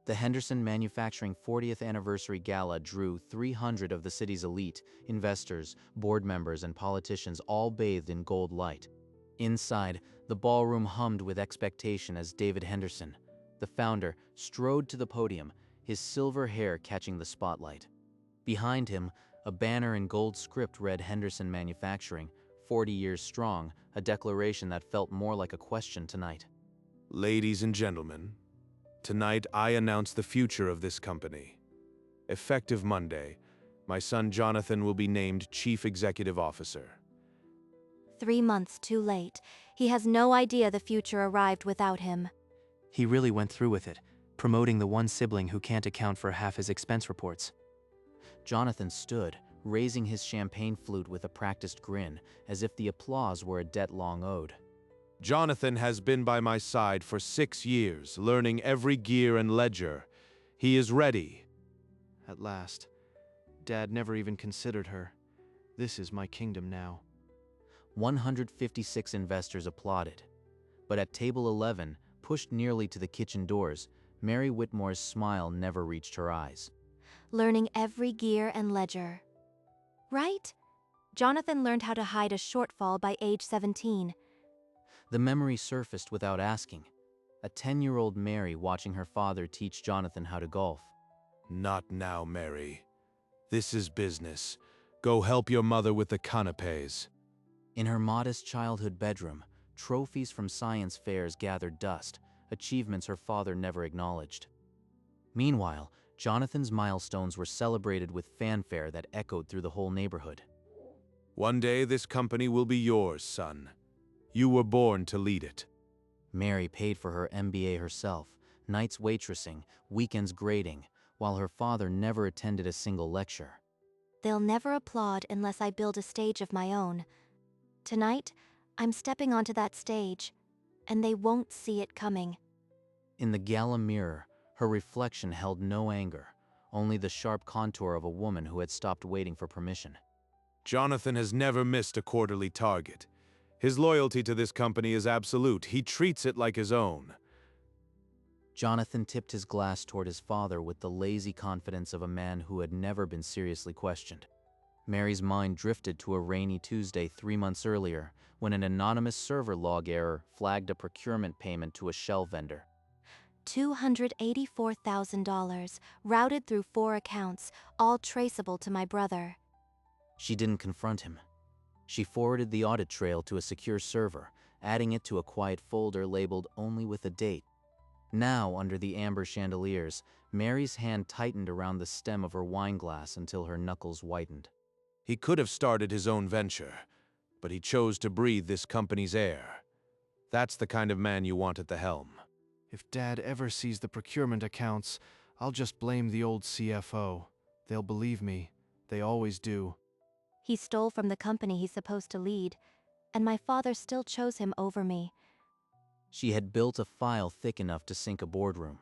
The Henderson Manufacturing 40th Anniversary Gala drew 300 of the city's elite, investors, board members, and politicians, all bathed in gold light. Inside, the ballroom hummed with expectation as David Henderson, the founder, strode to the podium, his silver hair catching the spotlight. Behind him, a banner in gold script read Henderson Manufacturing, 40 years strong, a declaration that felt more like a question tonight. Ladies and gentlemen, tonight I announce the future of this company. Effective Monday, my son Jonathan will be named Chief Executive Officer. 3 months too late. He has no idea the future arrived without him. He really went through with it, promoting the one sibling who can't account for half his expense reports. Jonathan stood, raising his champagne flute with a practiced grin, as if the applause were a debt long owed. Jonathan has been by my side for 6 years, learning every gear and ledger. He is ready. At last. Dad never even considered her. This is my kingdom now. 156 investors applauded. But at table 11, pushed nearly to the kitchen doors, Mary Whitmore's smile never reached her eyes. Learning every gear and ledger. Right? Jonathan learned how to hide a shortfall by age 17. The memory surfaced without asking. A 10-year-old Mary watching her father teach Jonathan how to golf. Not now, Mary. This is business. Go help your mother with the canapes. In her modest childhood bedroom, trophies from science fairs gathered dust, achievements her father never acknowledged. Meanwhile, Jonathan's milestones were celebrated with fanfare that echoed through the whole neighborhood. One day this company will be yours, son. You were born to lead it. Mary paid for her MBA herself, nights waitressing, weekends grading, while her father never attended a single lecture. They'll never applaud unless I build a stage of my own. Tonight, I'm stepping onto that stage, and they won't see it coming. In the gala mirror, her reflection held no anger, only the sharp contour of a woman who had stopped waiting for permission. Jonathan has never missed a quarterly target. His loyalty to this company is absolute. He treats it like his own. Jonathan tipped his glass toward his father with the lazy confidence of a man who had never been seriously questioned. Mary's mind drifted to a rainy Tuesday 3 months earlier, when an anonymous server log error flagged a procurement payment to a shell vendor. $284,000, routed through 4 accounts, all traceable to my brother. She didn't confront him. She forwarded the audit trail to a secure server, adding it to a quiet folder labeled only with a date. Now, under the amber chandeliers, Mary's hand tightened around the stem of her wine glass until her knuckles whitened. He could have started his own venture, but he chose to breathe this company's air. That's the kind of man you want at the helm. If Dad ever sees the procurement accounts, I'll just blame the old CFO. They'll believe me. They always do. He stole from the company he's supposed to lead, and my father still chose him over me. She had built a file thick enough to sink a boardroom.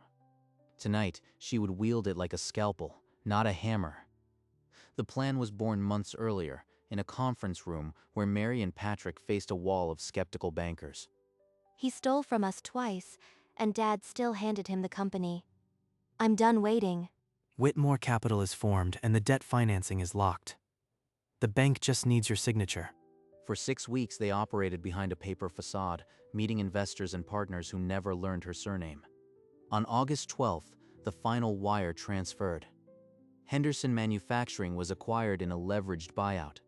Tonight, she would wield it like a scalpel, not a hammer. The plan was born months earlier, in a conference room where Mary and Patrick faced a wall of skeptical bankers. He stole from us twice, and Dad still handed him the company. I'm done waiting. Whitmore Capital is formed and the debt financing is locked. The bank just needs your signature. For 6 weeks, they operated behind a paper facade, meeting investors and partners who never learned her surname. On August 12th, the final wire transferred. Henderson Manufacturing was acquired in a leveraged buyout.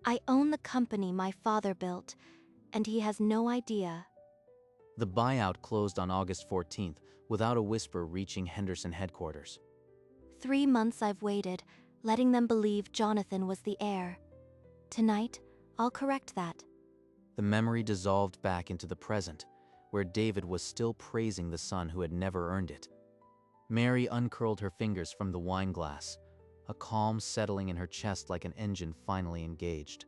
I own the company my father built, and he has no idea. The buyout closed on August 14th, without a whisper reaching Henderson headquarters. 3 months I've waited, letting them believe Jonathan was the heir. Tonight, I'll correct that. The memory dissolved back into the present, where David was still praising the son who had never earned it. Mary uncurled her fingers from the wine glass, a calm settling in her chest like an engine finally engaged.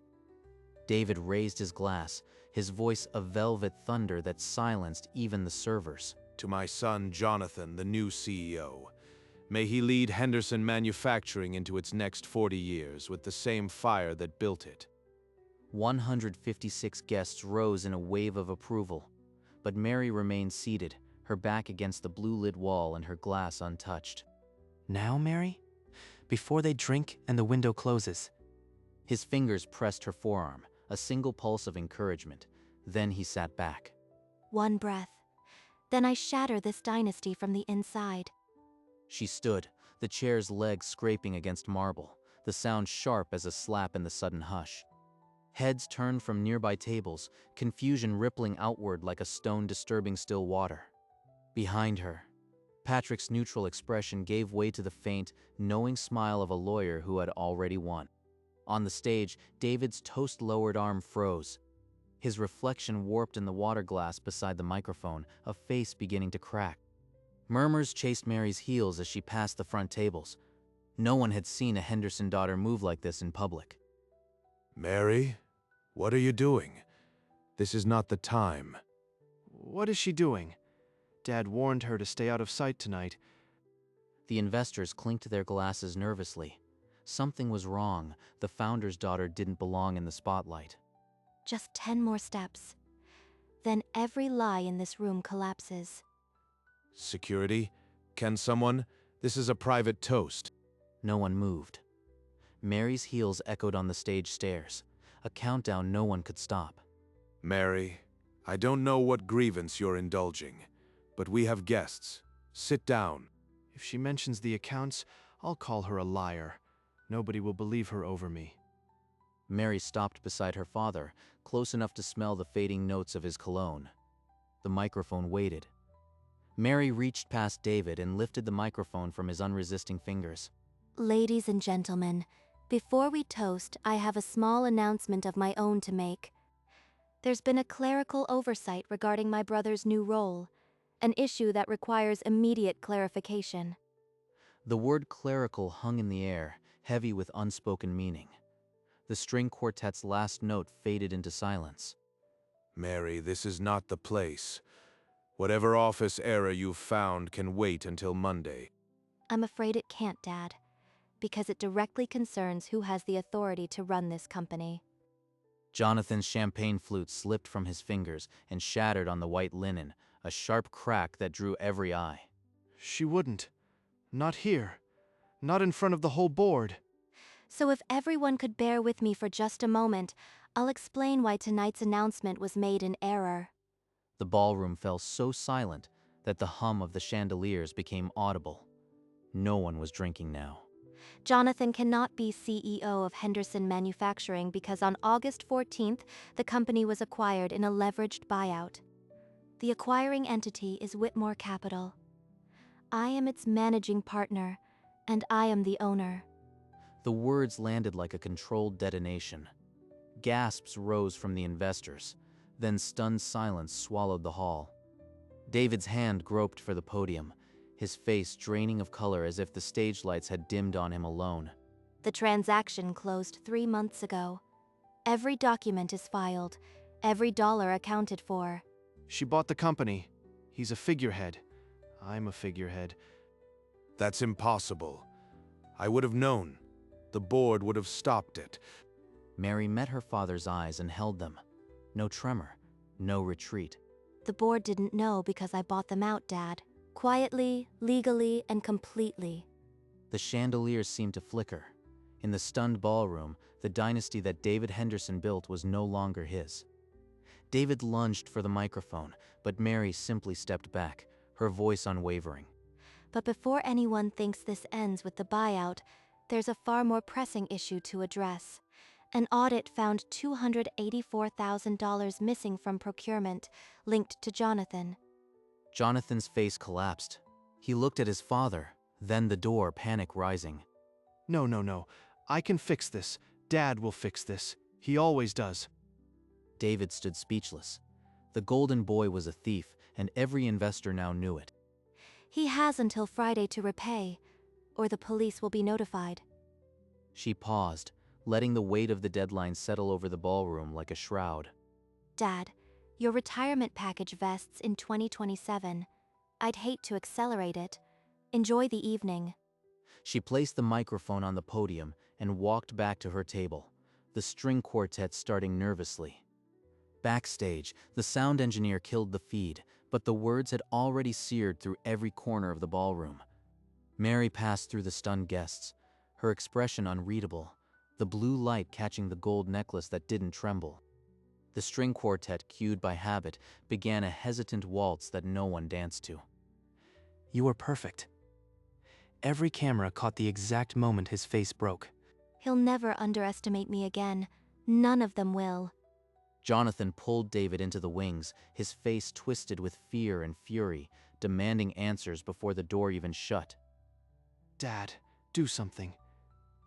David raised his glass, his voice a velvet thunder that silenced even the servers. To my son Jonathan, the new CEO. May he lead Henderson Manufacturing into its next 40 years with the same fire that built it. 156 guests rose in a wave of approval, but Mary remained seated, her back against the blue-lit wall and her glass untouched. Now, Mary? Before they drink and the window closes. His fingers pressed her forearm, a single pulse of encouragement. Then he sat back. One breath. Then I shatter this dynasty from the inside. She stood, the chair's legs scraping against marble, the sound sharp as a slap in the sudden hush. Heads turned from nearby tables, confusion rippling outward like a stone disturbing still water. Behind her, Patrick's neutral expression gave way to the faint, knowing smile of a lawyer who had already won. On the stage, David's toast-lowered arm froze. His reflection warped in the water glass beside the microphone, a face beginning to crack. Murmurs chased Mary's heels as she passed the front tables. No one had seen a Henderson daughter move like this in public. Mary, what are you doing? This is not the time. What is she doing? Dad warned her to stay out of sight tonight. The investors clinked their glasses nervously. Something was wrong. The founder's daughter didn't belong in the spotlight. Just 10 more steps. Then every lie in this room collapses. Security? Can someone? This is a private toast. No one moved. Mary's heels echoed on the stage stairs, a countdown no one could stop. Mary, I don't know what grievance you're indulging, but we have guests. Sit down. If she mentions the accounts, I'll call her a liar. Nobody will believe her over me. Mary stopped beside her father, close enough to smell the fading notes of his cologne. The microphone waited. Mary reached past David and lifted the microphone from his unresisting fingers. Ladies and gentlemen, before we toast, I have a small announcement of my own to make. There's been a clerical oversight regarding my brother's new role, an issue that requires immediate clarification. The word clerical hung in the air, heavy with unspoken meaning. The string quartet's last note faded into silence. Mary, this is not the place. Whatever office error you've found can wait until Monday. I'm afraid it can't, Dad, because it directly concerns who has the authority to run this company. Jonathan's champagne flute slipped from his fingers and shattered on the white linen, a sharp crack that drew every eye. She wouldn't. Not here. Not in front of the whole board. So if everyone could bear with me for just a moment, I'll explain why tonight's announcement was made in error. The ballroom fell so silent that the hum of the chandeliers became audible. No one was drinking now. Jonathan cannot be CEO of Henderson Manufacturing because on August 14th, the company was acquired in a leveraged buyout. The acquiring entity is Whitmore Capital. I am its managing partner, and I am the owner. The words landed like a controlled detonation. Gasps rose from the investors, then stunned silence swallowed the hall. David's hand groped for the podium, his face draining of color as if the stage lights had dimmed on him alone. The transaction closed 3 months ago. Every document is filed, every dollar accounted for. She bought the company. He's a figurehead. I'm a figurehead. That's impossible. I would have known. The board would have stopped it. Mary met her father's eyes and held them. No tremor, no retreat. The board didn't know because I bought them out, Dad. Quietly, legally, and completely. The chandeliers seemed to flicker. In the stunned ballroom, the dynasty that David Henderson built was no longer his. David lunged for the microphone, but Mary simply stepped back, her voice unwavering. But before anyone thinks this ends with the buyout, there's a far more pressing issue to address. An audit found $284,000 missing from procurement, linked to Jonathan. Jonathan's face collapsed. He looked at his father, then the door, panic rising. No. I can fix this. Dad will fix this. He always does. David stood speechless. The golden boy was a thief, and every investor now knew it. He has until Friday to repay, or the police will be notified. She paused, letting the weight of the deadline settle over the ballroom like a shroud. Dad, your retirement package vests in 2027. I'd hate to accelerate it. Enjoy the evening. She placed the microphone on the podium and walked back to her table, the string quartet starting nervously. Backstage, the sound engineer killed the feed, but the words had already seared through every corner of the ballroom. Mary passed through the stunned guests, her expression unreadable, the blue light catching the gold necklace that didn't tremble. The string quartet, cued by habit, began a hesitant waltz that no one danced to. You were perfect. Every camera caught the exact moment his face broke. He'll never underestimate me again. None of them will. Jonathan pulled David into the wings, his face twisted with fear and fury, demanding answers before the door even shut. Dad, do something.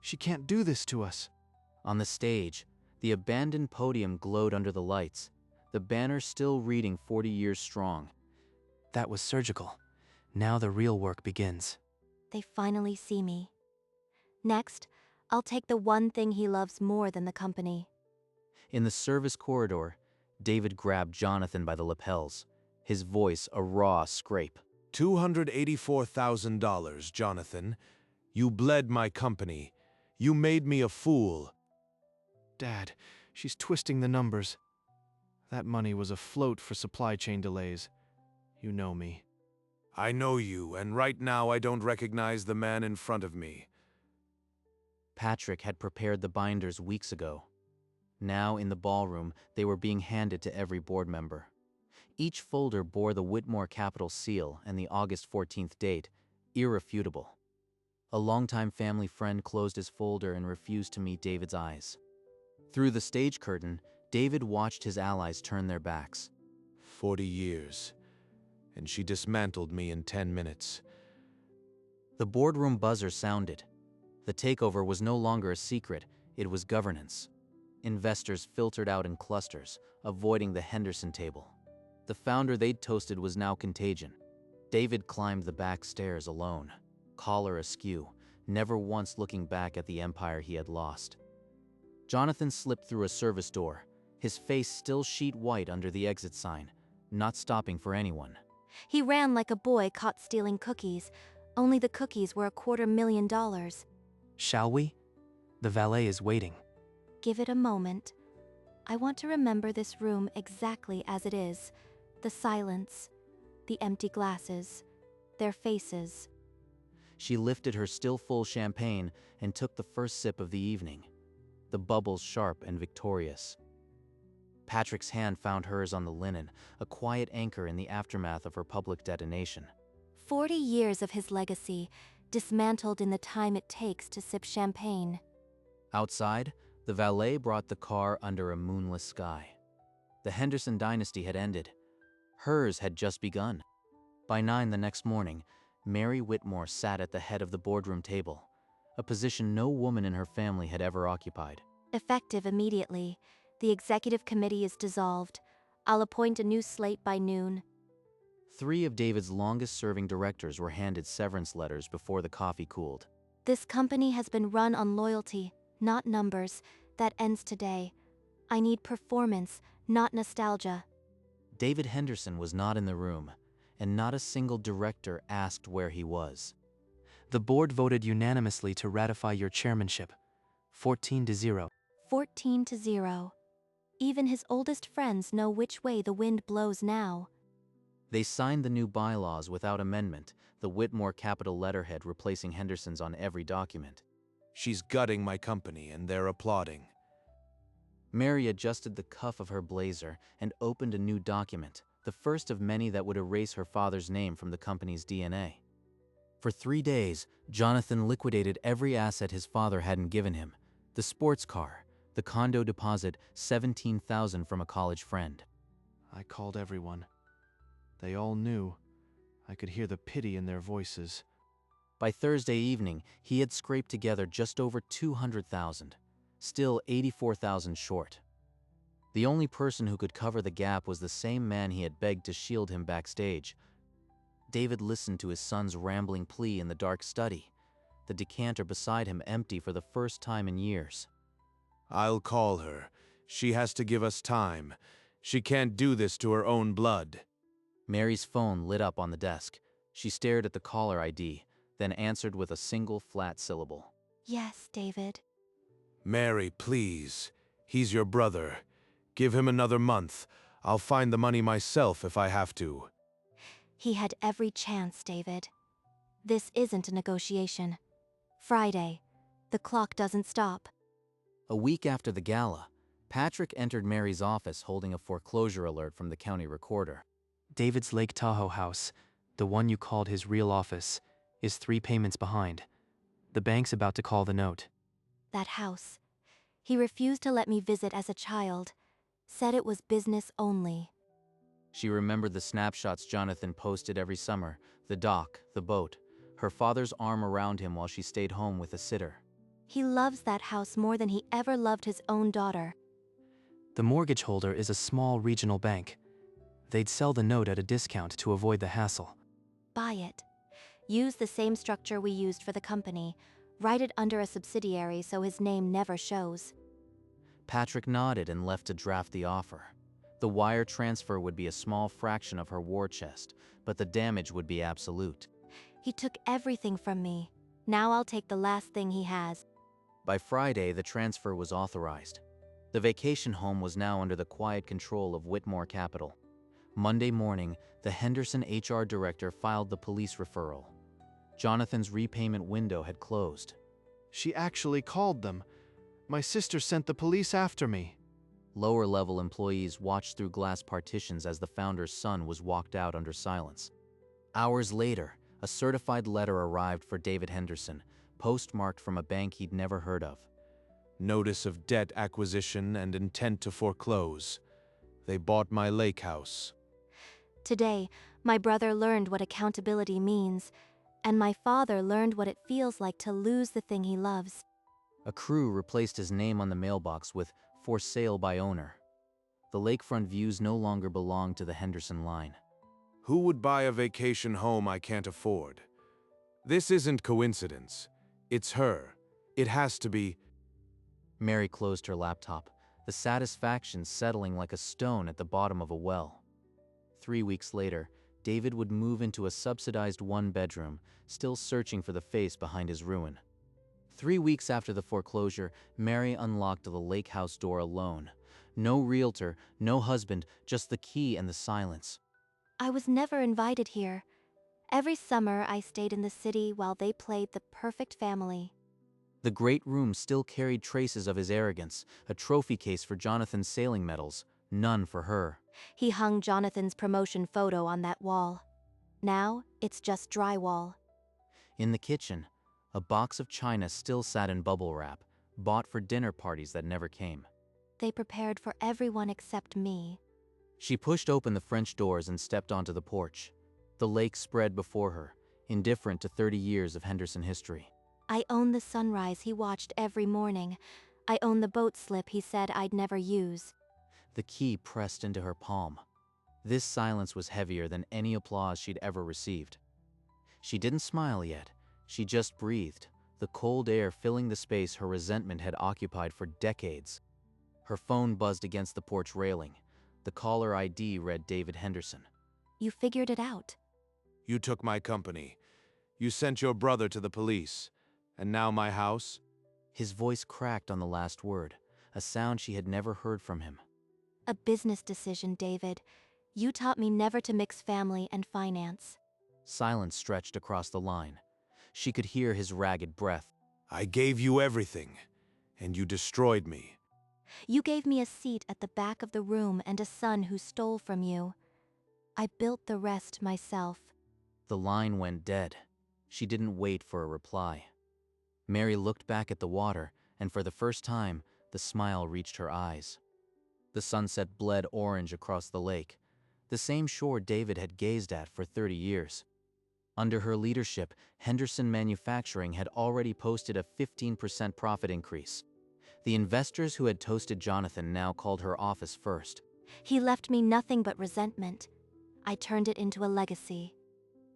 She can't do this to us. On the stage, the abandoned podium glowed under the lights, the banner still reading 40 years strong. That was surgical. Now the real work begins. They finally see me. Next, I'll take the one thing he loves more than the company. In the service corridor, David grabbed Jonathan by the lapels, his voice a raw scrape. $284,000, Jonathan. You bled my company. You made me a fool. Dad, she's twisting the numbers. That money was a float for supply chain delays. You know me. I know you, and right now I don't recognize the man in front of me. Patrick had prepared the binders weeks ago. Now, in the ballroom, they were being handed to every board member. Each folder bore the Whitmore Capital seal and the August 14th date, irrefutable. A longtime family friend closed his folder and refused to meet David's eyes. Through the stage curtain, David watched his allies turn their backs. 40 years. And she dismantled me in 10 minutes. The boardroom buzzer sounded. The takeover was no longer a secret, it was governance. Investors filtered out in clusters, avoiding the Henderson table. The founder they'd toasted was now contagion. David climbed the back stairs alone, collar askew, never once looking back at the empire he had lost. Jonathan slipped through a service door, his face still sheet white under the exit sign, not stopping for anyone. He ran like a boy caught stealing cookies, only the cookies were $250,000. Shall we? The valet is waiting. Give it a moment. I want to remember this room exactly as it is. The silence, the empty glasses, their faces. She lifted her still full champagne and took the first sip of the evening, the bubbles sharp and victorious. Patrick's hand found hers on the linen, a quiet anchor in the aftermath of her public detonation. 40 years of his legacy, dismantled in the time it takes to sip champagne. Outside, the valet brought the car under a moonless sky. The Henderson dynasty had ended. Hers had just begun. By 9 the next morning, Mary Whitmore sat at the head of the boardroom table, a position no woman in her family had ever occupied. Effective immediately. The executive committee is dissolved. I'll appoint a new slate by noon. 3 of David's longest-serving directors were handed severance letters before the coffee cooled. This company has been run on loyalty, not numbers. That ends today. I need performance, not nostalgia. David Henderson was not in the room, and not a single director asked where he was. The board voted unanimously to ratify your chairmanship. 14-0. 14-0. Even his oldest friends know which way the wind blows now. They signed the new bylaws without amendment, the Whitmore Capital letterhead replacing Henderson's on every document. She's gutting my company, and they're applauding. Mary adjusted the cuff of her blazer and opened a new document, the first of many that would erase her father's name from the company's DNA. For 3 days, Jonathan liquidated every asset his father hadn't given him: the sports car, the condo deposit, $17,000 from a college friend. I called everyone. They all knew. I could hear the pity in their voices. By Thursday evening, he had scraped together just over $200,000, still $84,000 short. The only person who could cover the gap was the same man he had begged to shield him backstage. David listened to his son's rambling plea in the dark study, the decanter beside him empty for the first time in years. I'll call her. She has to give us time. She can't do this to her own blood. Mary's phone lit up on the desk. She stared at the caller ID, then answered with a single flat syllable. Yes, David. Mary, please. He's your brother. Give him another month. I'll find the money myself if I have to. He had every chance, David. This isn't a negotiation. Friday. The clock doesn't stop. A week after the gala, Patrick entered Mary's office holding a foreclosure alert from the county recorder. David's Lake Tahoe house, the one you called his real office, is 3 payments behind. The bank's about to call the note. That house. He refused to let me visit as a child. Said it was business only. She remembered the snapshots Jonathan posted every summer, the dock, the boat, her father's arm around him while she stayed home with a sitter. He loves that house more than he ever loved his own daughter. The mortgage holder is a small regional bank. They'd sell the note at a discount to avoid the hassle. Buy it. Use the same structure we used for the company. Write it under a subsidiary so his name never shows. Patrick nodded and left to draft the offer. The wire transfer would be a small fraction of her war chest, but the damage would be absolute. He took everything from me. Now I'll take the last thing he has. By Friday, the transfer was authorized. The vacation home was now under the quiet control of Whitmore Capital. Monday morning, the Henderson HR director filed the police referral. Jonathan's repayment window had closed. She actually called them. My sister sent the police after me. Lower-level employees watched through glass partitions as the founder's son was walked out under silence. Hours later, a certified letter arrived for David Henderson, postmarked from a bank he'd never heard of. Notice of debt acquisition and intent to foreclose. They bought my lake house. Today, my brother learned what accountability means, and my father learned what it feels like to lose the thing he loves. A crew replaced his name on the mailbox with "For sale by owner." The lakefront views no longer belonged to the Henderson line. Who would buy a vacation home I can't afford? This isn't coincidence. It's her. It has to be. Mary closed her laptop, the satisfaction settling like a stone at the bottom of a well. 3 weeks later, David would move into a subsidized one-bedroom, still searching for the face behind his ruin. 3 weeks after the foreclosure, Mary unlocked the lake house door alone. No realtor, no husband, just the key and the silence. I was never invited here. Every summer I stayed in the city while they played the perfect family. The great room still carried traces of his arrogance, a trophy case for Jonathan's sailing medals, none for her. He hung Jonathan's promotion photo on that wall. Now, it's just drywall. In the kitchen, a box of china still sat in bubble wrap, bought for dinner parties that never came. They prepared for everyone except me. She pushed open the French doors and stepped onto the porch. The lake spread before her, indifferent to 30 years of Henderson history. I own the sunrise he watched every morning. I own the boat slip he said I'd never use. The key pressed into her palm. This silence was heavier than any applause she'd ever received. She didn't smile yet. She just breathed, the cold air filling the space her resentment had occupied for decades. Her phone buzzed against the porch railing. The caller ID read David Henderson. You figured it out. You took my company. You sent your brother to the police. And now my house? His voice cracked on the last word, a sound she had never heard from him. A business decision, David. You taught me never to mix family and finance. Silence stretched across the line. She could hear his ragged breath. I gave you everything, and you destroyed me. You gave me a seat at the back of the room and a son who stole from you. I built the rest myself. The line went dead. She didn't wait for a reply. Mary looked back at the water, and for the first time, the smile reached her eyes. The sunset bled orange across the lake, the same shore David had gazed at for 30 years. Under her leadership, Henderson Manufacturing had already posted a 15% profit increase. The investors who had toasted Jonathan now called her office first. He left me nothing but resentment. I turned it into a legacy.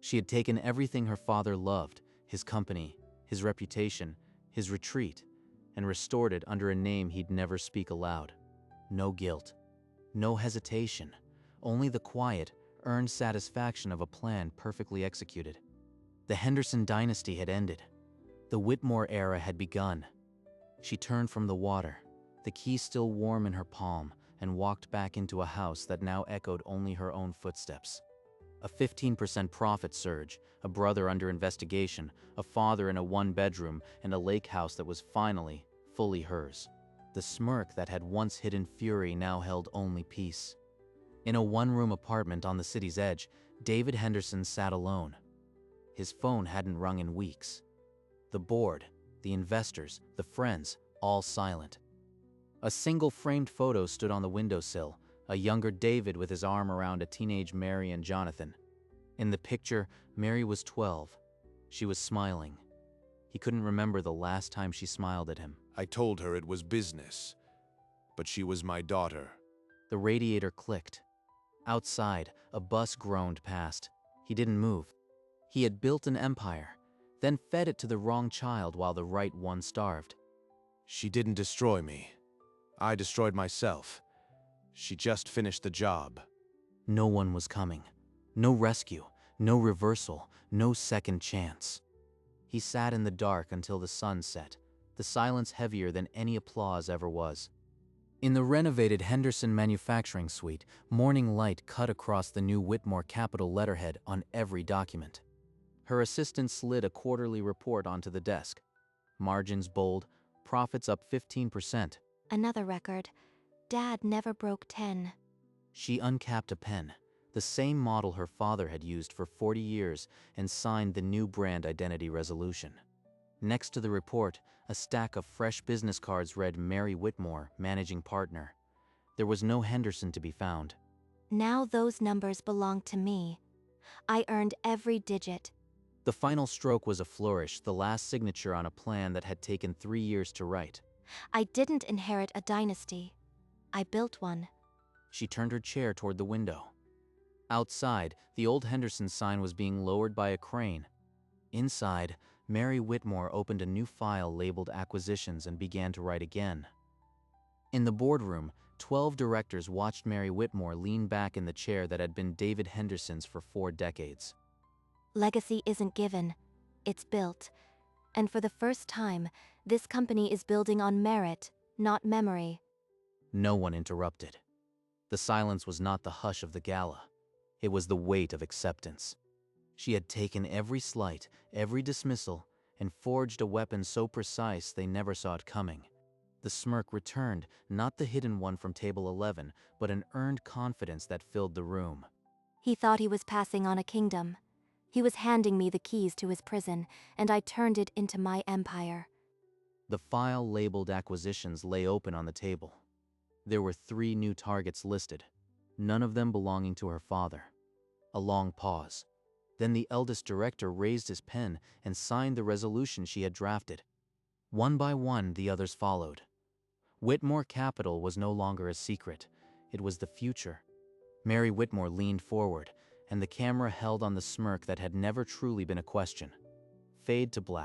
She had taken everything her father loved, his company, his reputation, his retreat, and restored it under a name he'd never speak aloud. No guilt, no hesitation, only the quiet, earned satisfaction of a plan perfectly executed. The Henderson dynasty had ended. The Whitmore era had begun. She turned from the water, the key still warm in her palm, and walked back into a house that now echoed only her own footsteps. A 15% profit surge, a brother under investigation, a father in a one-bedroom, and a lake house that was finally, fully hers. The smirk that had once hidden fury now held only peace. In a one-room apartment on the city's edge, David Henderson sat alone. His phone hadn't rung in weeks. The board, the investors, the friends, all silent. A single framed photo stood on the windowsill, a younger David with his arm around a teenage Mary and Jonathan. In the picture, Mary was 12. She was smiling. He couldn't remember the last time she smiled at him. I told her it was business, but she was my daughter. The radiator clicked. Outside, a bus groaned past. He didn't move. He had built an empire, then fed it to the wrong child while the right one starved. She didn't destroy me. I destroyed myself. She just finished the job. No one was coming. No rescue, no reversal, no second chance. He sat in the dark until the sun set, the silence heavier than any applause ever was. In the renovated Henderson manufacturing suite, morning light cut across the new Whitmore Capital letterhead on every document. Her assistant slid a quarterly report onto the desk. Margins bold, profits up 15%. Another record. Dad never broke 10. She uncapped a pen, the same model her father had used for 40 years, and signed the new brand identity resolution. Next to the report, a stack of fresh business cards read Mary Whitmore, managing partner. There was no Henderson to be found. Now those numbers belong to me. I earned every digit. The final stroke was a flourish, the last signature on a plan that had taken 3 years to write. I didn't inherit a dynasty. I built one. She turned her chair toward the window. Outside, the old Henderson sign was being lowered by a crane. Inside, Mary Whitmore opened a new file labeled Acquisitions and began to write again. In the boardroom, 12 directors watched Mary Whitmore lean back in the chair that had been David Henderson's for 4 decades. Legacy isn't given. It's built. And for the first time, this company is building on merit, not memory. No one interrupted. The silence was not the hush of the gala. It was the weight of acceptance. She had taken every slight, every dismissal, and forged a weapon so precise they never saw it coming. The smirk returned, not the hidden one from table 11, but an earned confidence that filled the room. He thought he was passing on a kingdom. He was handing me the keys to his prison, and I turned it into my empire. The file labeled Acquisitions lay open on the table. There were 3 new targets listed, none of them belonging to her father. A long pause. Then the eldest director raised his pen and signed the resolution she had drafted. One by one, the others followed. Whitmore Capital was no longer a secret. It was the future. Mary Whitmore leaned forward, and the camera held on the smirk that had never truly been a question. Fade to black.